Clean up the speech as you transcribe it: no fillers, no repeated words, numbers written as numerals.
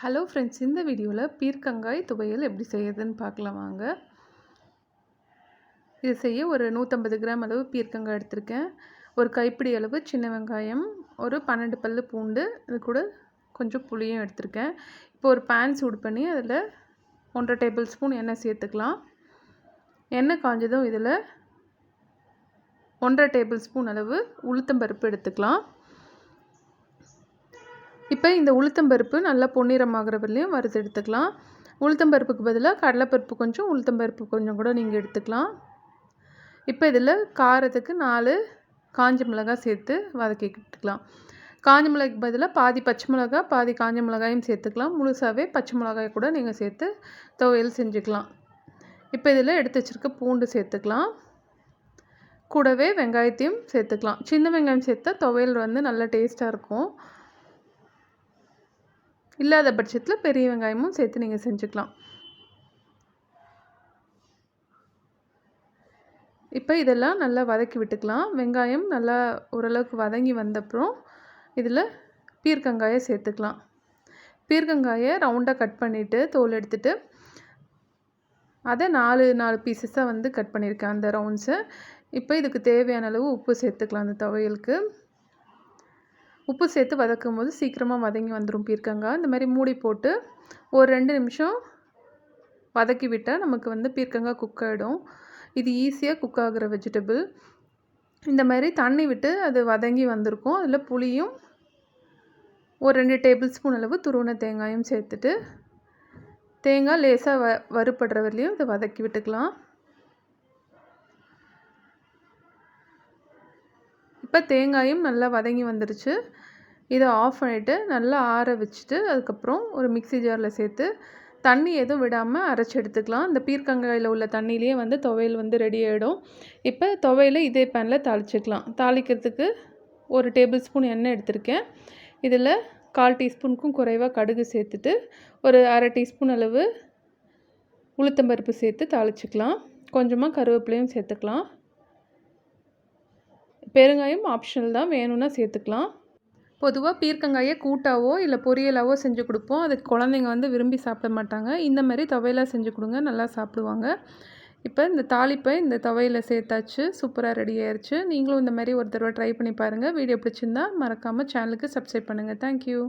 Hello friends, இந்த வீடியோவில் பீர்க்கங்காய் துவையல் எப்படி செய்யறதுன்னு பார்க்கலாம் வாங்க. இது செய்ய ஒரு 150 கிராம் அளவு பீர்க்கங்காய் எடுத்திருக்கேன். ஒரு கைப்பிடி அளவு சின்ன வெங்காயம், ஒரு 12 பல்லு பூண்டு, இது கூட கொஞ்சம் புளியும் எடுத்திருக்கேன். இப்போ ஒரு பேன் சூடு பண்ணி அதில் 1.5 டேபிள் ஸ்பூன் எண்ணெய் சேர்த்துக்கலாம். எண்ணெய் காஞ்சதும் இதில் 1.5 டேபிள் ஸ்பூன் அளவு உளுத்தம்பருப்பு எடுத்துக்கலாம். இப்போ இந்த உளுத்தம்பருப்பு நல்லா பொன்னிறமாகிற வரலையும் வறுத்து எடுத்துக்கலாம். உளுத்தம்பருப்புக்கு பதிலாக கடலைப்பருப்பு கொஞ்சம், உளுத்தம்பருப்பு கொஞ்சம் கூட நீங்கள் எடுத்துக்கலாம். இப்போ இதில் காரத்துக்கு 4 காஞ்ச மிளகாய் சேர்த்து வதக்கிக்கிட்டுக்கலாம். காஞ்ச மிளகாய்க்கு பதிலாக பாதி பச்சை மிளகாய், பாதி காஞ்ச மிளகாயும் சேர்த்துக்கலாம். முழுசாகவே பச்சை மிளகாய் கூட நீங்கள் சேர்த்து துவையல் செஞ்சுக்கலாம். இப்போ இதில் எடுத்து வச்சுருக்க பூண்டு சேர்த்துக்கலாம். கூடவே வெங்காயத்தையும் சேர்த்துக்கலாம். சின்ன வெங்காயம் சேர்த்தா துவையல் நல்லா டேஸ்ட்டாக இருக்கும். இல்லாத பட்சத்தில் பெரிய வெங்காயமும் சேர்த்து நீங்கள் செஞ்சுக்கலாம். இப்போ இதெல்லாம் நல்லா வதக்கி விட்டுக்கலாம். வெங்காயம் நல்லா ஓரளவுக்கு வதங்கி வந்தப்புறம் இதில் பீர்க்கங்காயை சேர்த்துக்கலாம். பீர்க்கங்காயை ரவுண்டாக கட் பண்ணிவிட்டு தோல் எடுத்துகிட்டு அதை 4 பீசஸாக கட் பண்ணியிருக்கேன் அந்த ரவுண்ட்ஸை. இப்போ இதுக்கு தேவையான அளவு உப்பு சேர்த்துக்கலாம். அந்த துவையலுக்கு உப்பு சேர்த்து வதக்கும் போது சீக்கிரமாக வதங்கி வந்துடும் பீர்க்கங்காய். இந்த மாதிரி மூடி போட்டு ஒரு 2 நிமிஷம் வதக்கி விட்டால் நமக்கு பீர்க்கங்காய் குக் ஆகிடும். இது ஈஸியாக குக் ஆகிற வெஜிடபிள். இந்த மாதிரி தண்ணி விட்டு அது வதங்கி வந்திருக்கும். அதில் புளியும் ஒரு 2 டேபிள் ஸ்பூன் அளவு துருவின தேங்காயும் சேர்த்துட்டு தேங்காய் லேசாக வறுபடுற வரலையும் இதை வதக்கி விட்டுக்கலாம். இப்போ தேங்காயும் நல்லா வதங்கி வந்துடுச்சு. இதை ஆஃப் பண்ணிவிட்டு நல்லா ஆற வச்சுட்டு அதுக்கப்புறம் ஒரு மிக்ஸி ஜாரில் சேர்த்து தண்ணி எதுவும் விடாமல் அரைச்சி எடுத்துக்கலாம். இந்த பீர்க்கங்காயில் உள்ள தண்ணியிலேயே துவையல் ரெடி ஆகிடும். இப்போ துவையலை இதே பேனில் தாளிச்சிக்கலாம். தாளிக்கிறதுக்கு ஒரு டேபிள் ஸ்பூன் எண்ணெய் எடுத்திருக்கேன். இதில் 1/4 டீஸ்பூனுக்கும் குறைவாக கடுகு சேர்த்துட்டு ஒரு 1/2 டீஸ்பூன் அளவு உளுத்தம்பருப்பு சேர்த்து தாளிச்சிக்கலாம். கொஞ்சமாக கருவேப்பிலையும் சேர்த்துக்கலாம். பெருங்காயம் ஆப்ஷனல் தான், வேணும்னா சேர்த்துக்கலாம். பொதுவாக பீர்க்கங்காயை கூட்டாவோ இல்லை பொரியலாவோ செஞ்சு கொடுப்போம். அதுக்கு குழந்தைங்க விரும்பி சாப்பிட மாட்டாங்க. இந்த மாதிரி துவையலாக செஞ்சு கொடுங்க, நல்லா சாப்பிடுவாங்க. இப்போ இந்த தாளிப்பை இந்த துவையில் சேர்த்தாச்சு. சூப்பராக ரெடி ஆயிடுச்சு. நீங்களும் இந்த மாதிரி ஒரு தடவை ட்ரை பண்ணி பாருங்கள். வீடியோ பிடிச்சிருந்தா மறக்காமல் சேனலுக்கு சப்ஸ்கிரைப் பண்ணுங்கள். தேங்க்யூ.